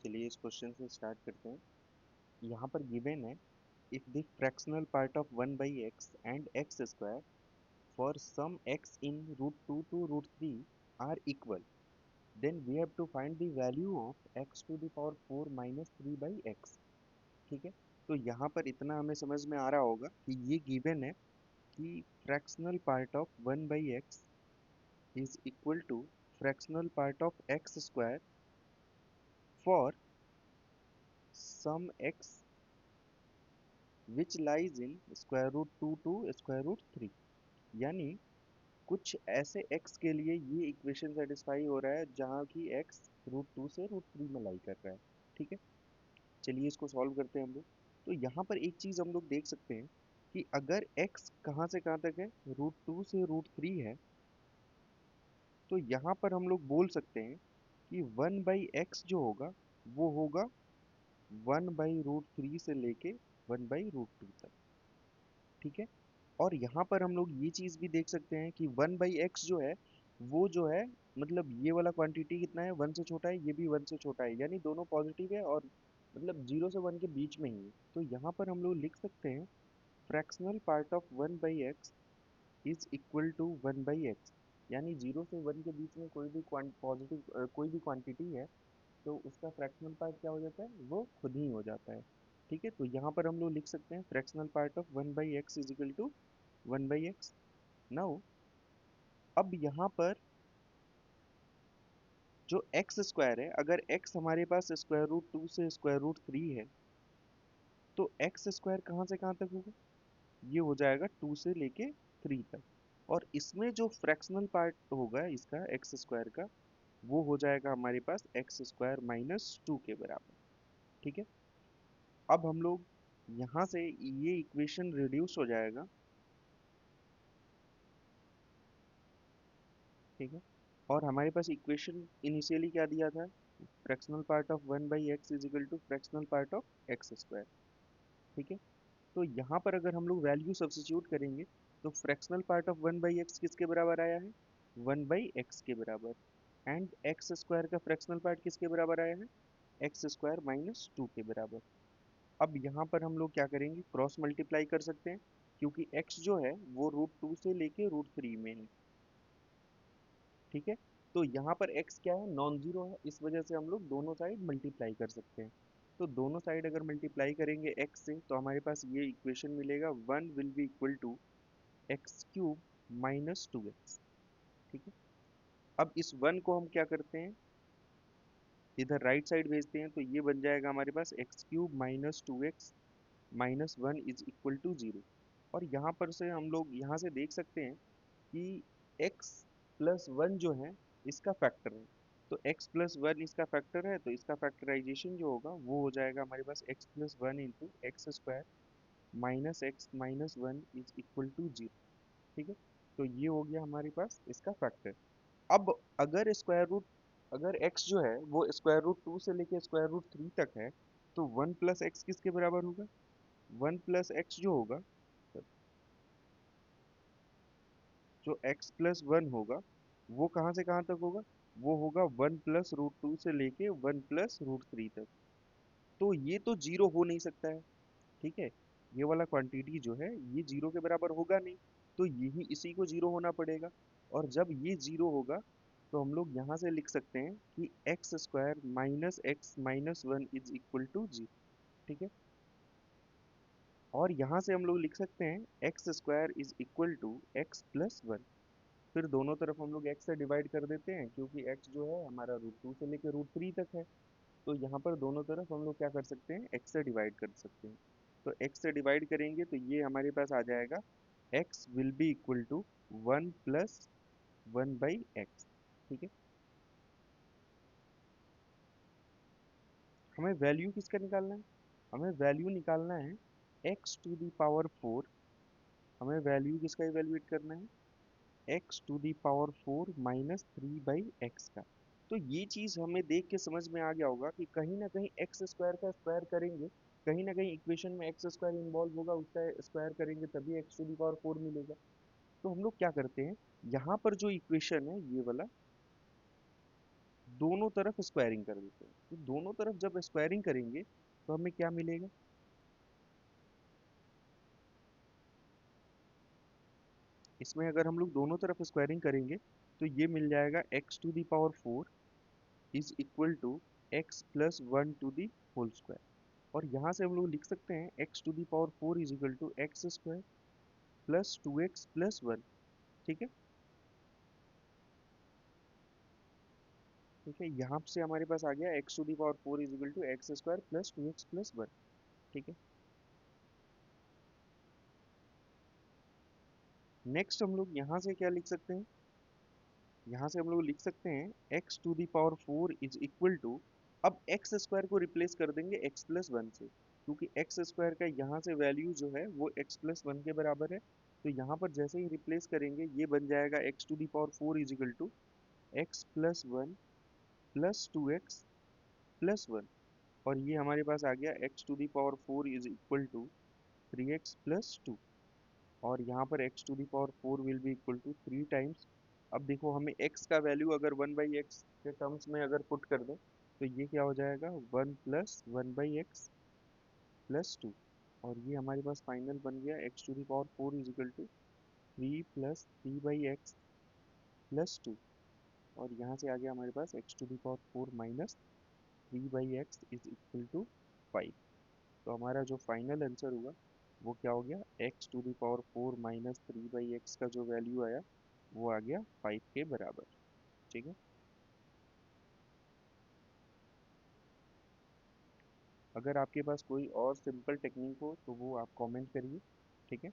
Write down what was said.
चलिए इस क्वेश्चन से स्टार्ट करते हैं। यहाँ पर गिवन है, if the fractional part of 1/x and x square for some x in √2 to √3 are equal, then we have to find the value of x to the power 4 minus 3/x। ठीक है, तो यहाँ पर इतना हमें समझ में आ रहा होगा कि ये गिवन है कि fractional part of 1/x is equal to fractional part of x square for some x which lies in square root 2 to square root 3। यानी कुछ ऐसे x के लिए ये इक्वेशन सेटिस्फाई हो रहा है जहाँ की x √2 से √3 में लाई कर रहा है। ठीक है, चलिए इसको सॉल्व करते हैं हम लोग। तो यहाँ पर एक चीज़ हम लोग देख सकते हैं कि अगर x कहाँ से कहाँ तक है, √2 से √3 है, तो यहाँ पर हम लोग बोल सकते हैं कि 1/x जो होगा वो होगा 1/√3 से लेके 1/√2 तक। ठीक है, और यहाँ पर हम लोग ये चीज़ भी देख सकते हैं कि 1/x जो है वो जो है, मतलब ये वाला क्वांटिटी कितना है, 1 से छोटा है, ये भी 1 से छोटा है, यानी दोनों पॉजिटिव है और मतलब 0 से 1 के बीच में ही है। तो यहाँ पर हम लोग लिख सकते हैं fractional part of 1/x is equal to 1/x। यानी 0 से 1 के बीच में कोई भी पॉजिटिव कोई भी क्वांटिटी है तो उसका फ्रैक्शनल पार्ट क्या हो जाता है, वो खुद ही हो जाता है। ठीक है, तो यहाँ पर हम लोग लिख सकते हैं fractional part of 1/x is equal to 1/x। Now अब यहाँ पर जो एक्स स्क्वायर है, अगर एक्स हमारे पास स्क्वायर रूट 2 से स्क्वायर रूट 3 है, तो एक्स स्क्वायर कहाँ से कहाँ तक होगा, ये हो जाएगा 2 से लेके 3 तक। और इसमें जो फ्रैक्शनल पार्ट होगा इसका एक्स स्क्वायर का, वो हो जाएगा हमारे पास एक्स स्क्वायर माइनस 2 के बराबर। ठीक है, अब हम लोग यहाँ से ये इक्वेशन रिड्यूस हो जाएगा। ठीक है, और हमारे पास इक्वेशन इनिशियली क्या दिया था, fractional part of 1/x is equal to fractional part of x square. ठीक है, तो यहाँ पर अगर हम लोग वैल्यू सब्स्टिट्यूट करेंगे तो फ्रैक्शनल पार्ट ऑफ 1/x किसके बराबर आया है, 1/x के बराबर। एंड एक्स स्क्वायर का फ्रैक्शनल पार्ट किसके बराबर आया है, एक्स स्क्वायर माइनस 2 के बराबर। अब यहाँ पर हम लोग क्या करेंगे, क्रॉस मल्टीप्लाई कर सकते हैं, क्योंकि x जो है वो √2 से लेके √3 में है। ठीक है, तो यहाँ पर x क्या है, नॉन जीरो है, इस वजह से हम लोग दोनों साइड मल्टीप्लाई कर सकते हैं। तो दोनों साइड अगर मल्टीप्लाई करेंगे x से तो हमारे पास ये इक्वेशन मिलेगा, 1 will be equal to x³ minus 2x। ठीक है, अब इस 1 को हम क्या करते हैं, इधर राइट साइड भेजते हैं, तो ये बन जाएगा हमारे पास x³ minus 2x minus 1 is equal to 0। और यहाँ पर से हम लोग यहाँ से देख सकते हैं कि x प्लस 1 जो है इसका फैक्टर है, तो x प्लस 1 इसका फैक्टर है, तो इसका फैक्टराइजेशन जो होगा वो हो जाएगा हमारे पास x plus 1 into x square minus x minus 1 is equal to 0। ठीक है, तो ये हो गया हमारे पास इसका फैक्टर। अब अगर स्क्वायर रूट, अगर x जो है वो स्क्वायर रूट 2 से लेके स्क्वायर रूट 3 तक है, तो 1 प्लस एक्स किसके बराबर होगा, 1 प्लस एक्स जो होगा, जो x प्लस 1 होगा वो कहाँ से कहाँ तक होगा, वो होगा 1 प्लस √2 से लेके 1 प्लस √3 तक। तो ये तो जीरो हो नहीं सकता है। ठीक है, ये वाला क्वांटिटी जो है ये जीरो के बराबर होगा नहीं, तो यही इसी को जीरो होना पड़ेगा। और जब ये जीरो होगा तो हम लोग यहाँ से लिख सकते हैं कि x square minus x minus 1 is equal to 0। ठीक है, और यहाँ से हम लोग लिख सकते हैं x square is equal to x plus 1। फिर दोनों तरफ हम लोग x से डिवाइड कर देते हैं, क्योंकि x जो है हमारा √2 से लेकर √3 तक है। तो यहाँ पर दोनों तरफ हम लोग क्या कर सकते हैं, x से डिवाइड कर सकते हैं। तो x से डिवाइड करेंगे तो ये हमारे पास आ जाएगा x will be equal to 1 plus 1/x। ठीक है, हमें वैल्यू किसका निकालना है, हमें वैल्यू निकालना है x टू दी पावर 4। हमें वैल्यू किसका इवेल्युएट करना है, x to the power 4 minus 3/x का। तो ये चीज़ हमें देख के समझ में आ गया होगा कि कहीं ना कहीं एक्स स्क्वायर का स्क्वायर करेंगे, कहीं ना कहीं इक्वेशन में एक्स स्क्वायर इन्वॉल्व होगा, उसका स्क्वायर करेंगे तभी x टू दी पावर 4 मिलेगा। तो हम लोग क्या करते हैं, यहाँ पर जो इक्वेशन है ये वाला, दोनों तरफ स्क्वायरिंग कर देते हैं। तो दोनों तरफ जब स्क्वायरिंग करेंगे तो हमें क्या मिलेगा, इसमें अगर हम लोग दोनों तरफ स्क्वायरिंग करेंगे तो ये मिल जाएगा x to the power four is equal to x plus one to the whole square. और यहाँ से हम लोग लिख सकते हैं x to the power four is equal to x square plus two x plus one. ठीक है। ठीक है, यहाँ से हमारे पास आ गया x to the power four is equal to x square plus two x plus one. ठीक है। नेक्स्ट हम लोग यहाँ से क्या लिख सकते हैं, यहाँ से हम लोग लिख सकते हैं x to the power four is equal to, अब एक्स स्क्वायर को रिप्लेस कर देंगे एक्स प्लस वन से, क्योंकि एक्स स्क्वायर का यहाँ से वैल्यू जो है वो एक्स प्लस वन के बराबर है। तो यहाँ पर जैसे ही रिप्लेस करेंगे ये बन जाएगा x to the power four is equal to x plus one plus two x plus one. और ये हमारे पास आ गया x to the power four is equal to three x plus two. और यहाँ पर x to the power four will be equal to three times. अब देखो हमें x का वैल्यू अगर वन बाई एक्स के टर्म्स में अगर पुट कर दें तो ये क्या हो जाएगा, one plus one by x plus two. और ये हमारे पास फाइनल बन गया x to the power four is equal to three plus three by x plus two. और यहाँ से आ गया हमारे पास x to the power four minus three by x is equal to five. तो हमारा जो फाइनल आंसर हुआ वो क्या हो गया, x to the power four minus three by x का जो वैल्यू आया वो आ गया फाइव के बराबर। ठीक है। अगर आपके पास कोई और सिंपल टेक्निक हो तो वो आप कमेंट करिए। ठीक है।